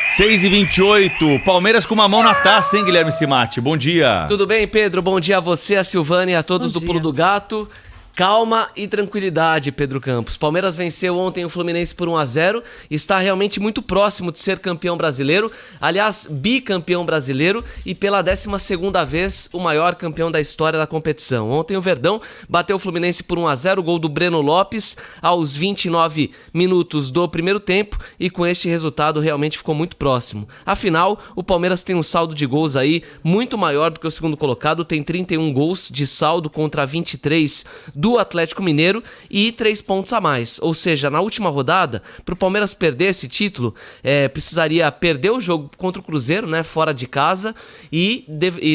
6h28, Palmeiras com uma mão na taça, hein, Guilherme Cimatti? Bom dia. Tudo bem, Pedro? Bom dia a você, a Silvânia e a todos do Pulo do Gato. Calma e tranquilidade, Pedro Campos. Palmeiras venceu ontem o Fluminense por 1-0 e está realmente muito próximo de ser campeão brasileiro. Aliás, bicampeão brasileiro e pela 12ª vez o maior campeão da história da competição. Ontem o Verdão bateu o Fluminense por 1-0, gol do Breno Lopes aos 29 minutos do primeiro tempo e com este resultado realmente ficou muito próximo. Afinal, o Palmeiras tem um saldo de gols aí muito maior do que o segundo colocado, tem 31 gols de saldo contra 23 do Atlético Mineiro e 3 pontos a mais. Ou seja, na última rodada, para o Palmeiras perder esse título, precisaria perder o jogo contra o Cruzeiro, né, fora de casa, e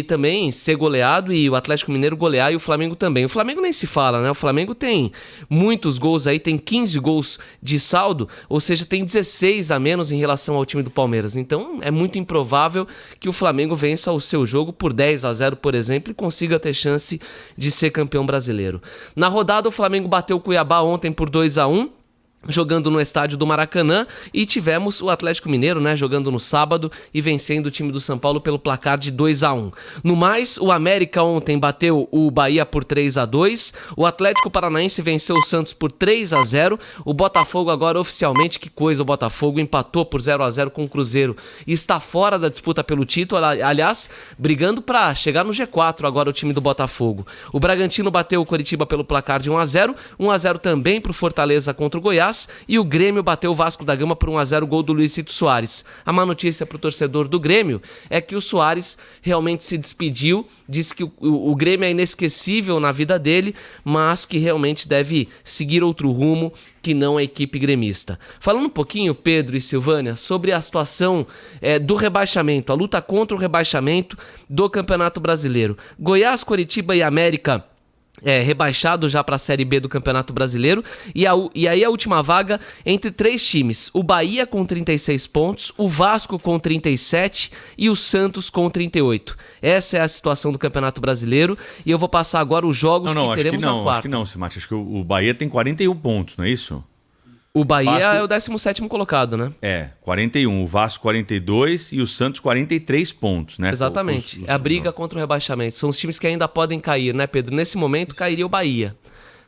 também ser goleado, e o Atlético Mineiro golear, e o Flamengo também. O Flamengo nem se fala, né? O Flamengo tem muitos gols aí, tem 15 gols de saldo, ou seja, tem 16 a menos em relação ao time do Palmeiras. Então, é muito improvável que o Flamengo vença o seu jogo por 10-0, por exemplo, e consiga ter chance de ser campeão brasileiro. Na rodada, o Flamengo bateu o Cuiabá ontem por 2-1, jogando no estádio do Maracanã, e tivemos o Atlético Mineiro, né, jogando no sábado e vencendo o time do São Paulo pelo placar de 2-1. No mais, o América ontem bateu o Bahia por 3-2, o Atlético Paranaense venceu o Santos por 3-0, o Botafogo agora oficialmente, que coisa, o Botafogo empatou por 0-0 com o Cruzeiro e está fora da disputa pelo título, aliás, brigando para chegar no G4 agora o time do Botafogo. O Bragantino bateu o Coritiba pelo placar de 1-0, 1-0 também para o Fortaleza contra o Goiás, e o Grêmio bateu o Vasco da Gama por 1-0, gol do Luizito Soares. A má notícia para o torcedor do Grêmio é que o Soares realmente se despediu, disse que o Grêmio é inesquecível na vida dele, mas que realmente deve seguir outro rumo que não a equipe gremista. Falando um pouquinho, Pedro e Silvânia, sobre a situação do rebaixamento, a luta contra o rebaixamento do Campeonato Brasileiro. Goiás, Coritiba e América rebaixado já para a Série B do Campeonato Brasileiro, e aí a última vaga entre 3 times, o Bahia com 36 pontos, o Vasco com 37 e o Santos com 38. Essa é a situação do Campeonato Brasileiro, e eu vou passar agora os jogos que teremos na quarta. Acho que não, Cimatti, acho que o Bahia tem 41 pontos, não é isso? O Bahia é o 17º colocado, né? 41, o Vasco 42 e o Santos 43 pontos, né? Exatamente, é a briga contra o rebaixamento. São os times que ainda podem cair, né, Pedro? Nesse momento cairia o Bahia.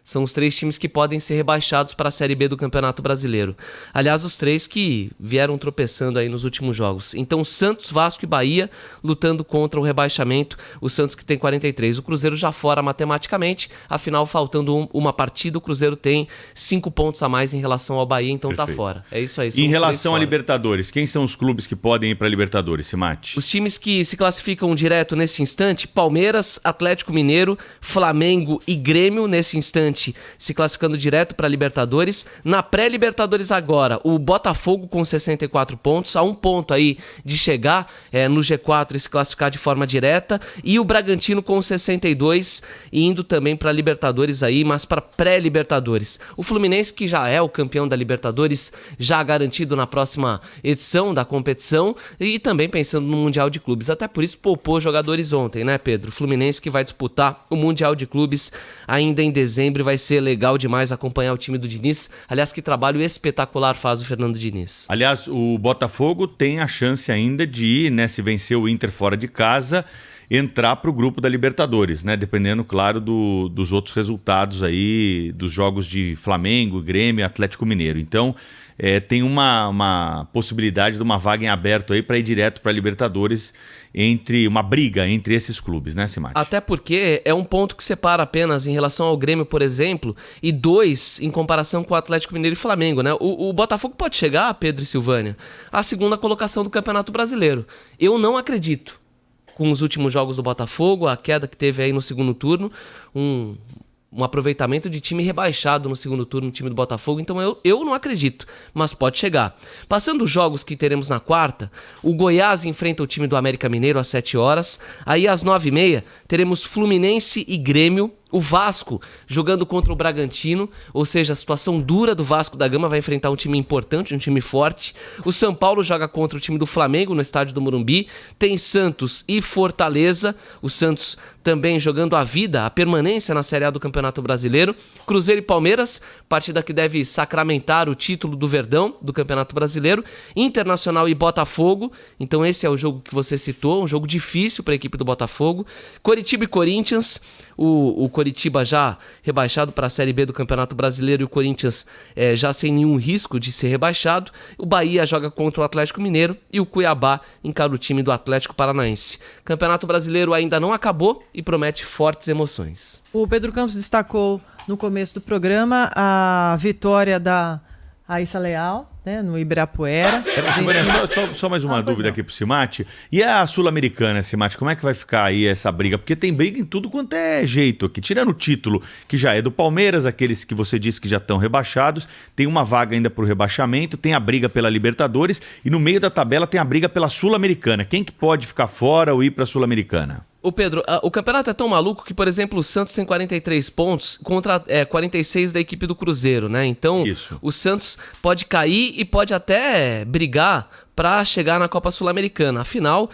São os 3 times que podem ser rebaixados para a Série B do Campeonato Brasileiro. Aliás, os 3 que vieram tropeçando aí nos últimos jogos. Então, Santos, Vasco e Bahia lutando contra o rebaixamento. O Santos que tem 43. O Cruzeiro já fora matematicamente. Afinal, faltando uma partida, o Cruzeiro tem 5 pontos a mais em relação ao Bahia, então Perfeito. Tá fora. É isso aí. Em relação à Libertadores, quem são os clubes que podem ir para a Libertadores, Cimatti? Os times que se classificam direto nesse instante, Palmeiras, Atlético Mineiro, Flamengo e Grêmio nesse instante, se classificando direto para a Libertadores. Na pré-Libertadores agora, o Botafogo com 64 pontos, a 1 ponto aí de chegar no G4 e se classificar de forma direta, e o Bragantino com 62, indo também para a Libertadores aí, mas para pré-Libertadores. O Fluminense, que já é o campeão da Libertadores, já garantido na próxima edição da competição, e também pensando no Mundial de Clubes. Até por isso poupou jogadores ontem, né, Pedro? O Fluminense que vai disputar o Mundial de Clubes ainda em dezembro. Vai ser legal demais acompanhar o time do Diniz. Aliás, que trabalho espetacular faz o Fernando Diniz. Aliás, o Botafogo tem a chance ainda de, né, se vencer o Inter fora de casa, entrar para o grupo da Libertadores, né? Dependendo, claro, dos outros resultados aí, dos jogos de Flamengo, Grêmio e Atlético Mineiro. Então, tem uma possibilidade de uma vaga em aberto aí para ir direto para a Libertadores, uma briga entre esses clubes, né, Cimatti? Até porque é um ponto que separa apenas em relação ao Grêmio, por exemplo, e 2 em comparação com o Atlético Mineiro e Flamengo, né? O Botafogo pode chegar, Pedro e Silvânia, à 2ª colocação do Campeonato Brasileiro. Eu não acredito. Com os últimos jogos do Botafogo, a queda que teve aí no segundo turno, um aproveitamento de time rebaixado no segundo turno, no time do Botafogo, então eu não acredito, mas pode chegar. Passando os jogos que teremos na quarta, o Goiás enfrenta o time do América Mineiro às 7 horas, aí às 9h30 teremos Fluminense e Grêmio, O Vasco jogando contra o Bragantino, ou seja, a situação dura do Vasco da Gama, vai enfrentar um time importante, um time forte. O São Paulo joga contra o time do Flamengo no estádio do Morumbi. Tem Santos e Fortaleza. O Santos também jogando a vida, a permanência na Série A do Campeonato Brasileiro. Cruzeiro e Palmeiras, partida que deve sacramentar o título do Verdão do Campeonato Brasileiro. Internacional e Botafogo, então esse é o jogo que você citou, um jogo difícil para a equipe do Botafogo. Coritiba e Corinthians, o Coritiba já rebaixado para a Série B do Campeonato Brasileiro e o Corinthians já sem nenhum risco de ser rebaixado. O Bahia joga contra o Atlético Mineiro e o Cuiabá encara o time do Atlético Paranaense. Campeonato Brasileiro ainda não acabou e promete fortes emoções. O Pedro Campos destacou no começo do programa a vitória da Raíssa Leal, né, no Ibirapuera. Só mais uma dúvida aqui pro Cimate. E a Sul-Americana, Cimate, como é que vai ficar aí essa briga? Porque tem briga em tudo quanto é jeito aqui. Tirando o título, que já é do Palmeiras, aqueles que você disse que já estão rebaixados, tem uma vaga ainda pro rebaixamento, tem a briga pela Libertadores e no meio da tabela tem a briga pela Sul-Americana. Quem que pode ficar fora ou ir pra Sul-Americana? Ô Pedro, o campeonato é tão maluco que, por exemplo, o Santos tem 43 pontos contra 46 da equipe do Cruzeiro, né? Então, o Santos pode cair e pode até brigar para chegar na Copa Sul-Americana. Afinal,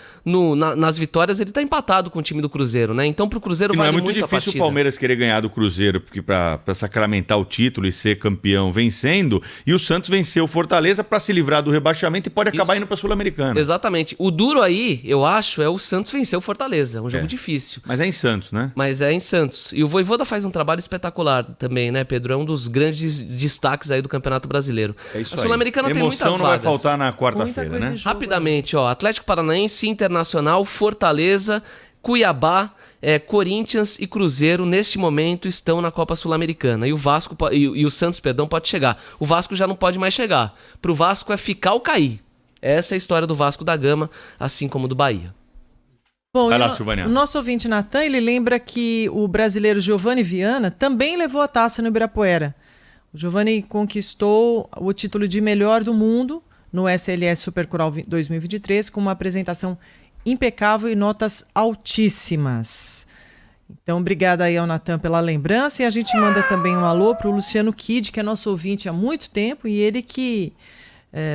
nas vitórias ele tá empatado com o time do Cruzeiro, né? Então pro Cruzeiro vale muito a partida. Não é muito difícil o Palmeiras querer ganhar do Cruzeiro, porque para sacramentar o título e ser campeão vencendo, e o Santos venceu o Fortaleza para se livrar do rebaixamento e pode acabar indo para Sul-Americana. Exatamente. O duro aí, eu acho, é o Santos vencer o Fortaleza. É um jogo difícil. Mas é em Santos, né? Mas é em Santos. E o Vojvoda faz um trabalho espetacular também, né, Pedro? É um dos grandes destaques aí do Campeonato Brasileiro. É isso aí. A Sul-Americana tem muitas vagas. Emoção não vai faltar na quarta-feira, né? Rapidamente, ó, Atlético Paranaense, Internacional, Fortaleza, Cuiabá, Corinthians e Cruzeiro neste momento estão na Copa Sul-Americana e o Vasco e o Santos, perdão, pode chegar. O Vasco já não pode mais chegar. Pro Vasco é ficar ou cair. Essa é a história do Vasco da Gama, assim como do Bahia. Bom, o nosso ouvinte Natan, ele lembra que o brasileiro Giovanni Viana também levou a taça no Ibirapuera. O Giovanni conquistou o título de melhor do mundo no SLS Supercoral 2023, com uma apresentação impecável e notas altíssimas. Então, obrigada aí ao Natan pela lembrança. E a gente manda também um alô para o Luciano Kid, que é nosso ouvinte há muito tempo, e ele que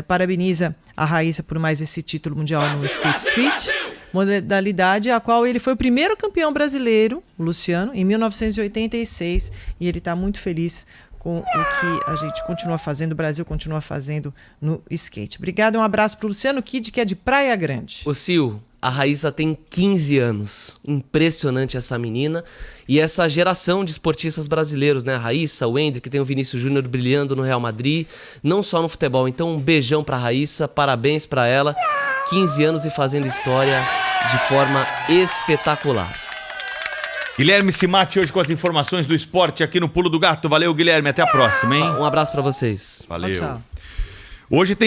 parabeniza a Raíssa por mais esse título mundial no Skate Street, modalidade a qual ele foi o primeiro campeão brasileiro, o Luciano, em 1986, e ele está muito feliz com o que a gente continua fazendo, o Brasil continua fazendo no skate. Obrigado, um abraço para o Luciano Kid, que é de Praia Grande. Ô Sil, a Raíssa tem 15 anos. Impressionante essa menina. E essa geração de esportistas brasileiros, né? A Raíssa, o Hendrick, tem o Vinícius Júnior brilhando no Real Madrid, não só no futebol. Então um beijão pra Raíssa, parabéns pra ela. 15 anos e fazendo história de forma espetacular. Guilherme Cimate hoje com as informações do esporte aqui no Pulo do Gato. Valeu, Guilherme. Até a próxima, hein? Um abraço pra vocês. Valeu. Tchau. Hoje tem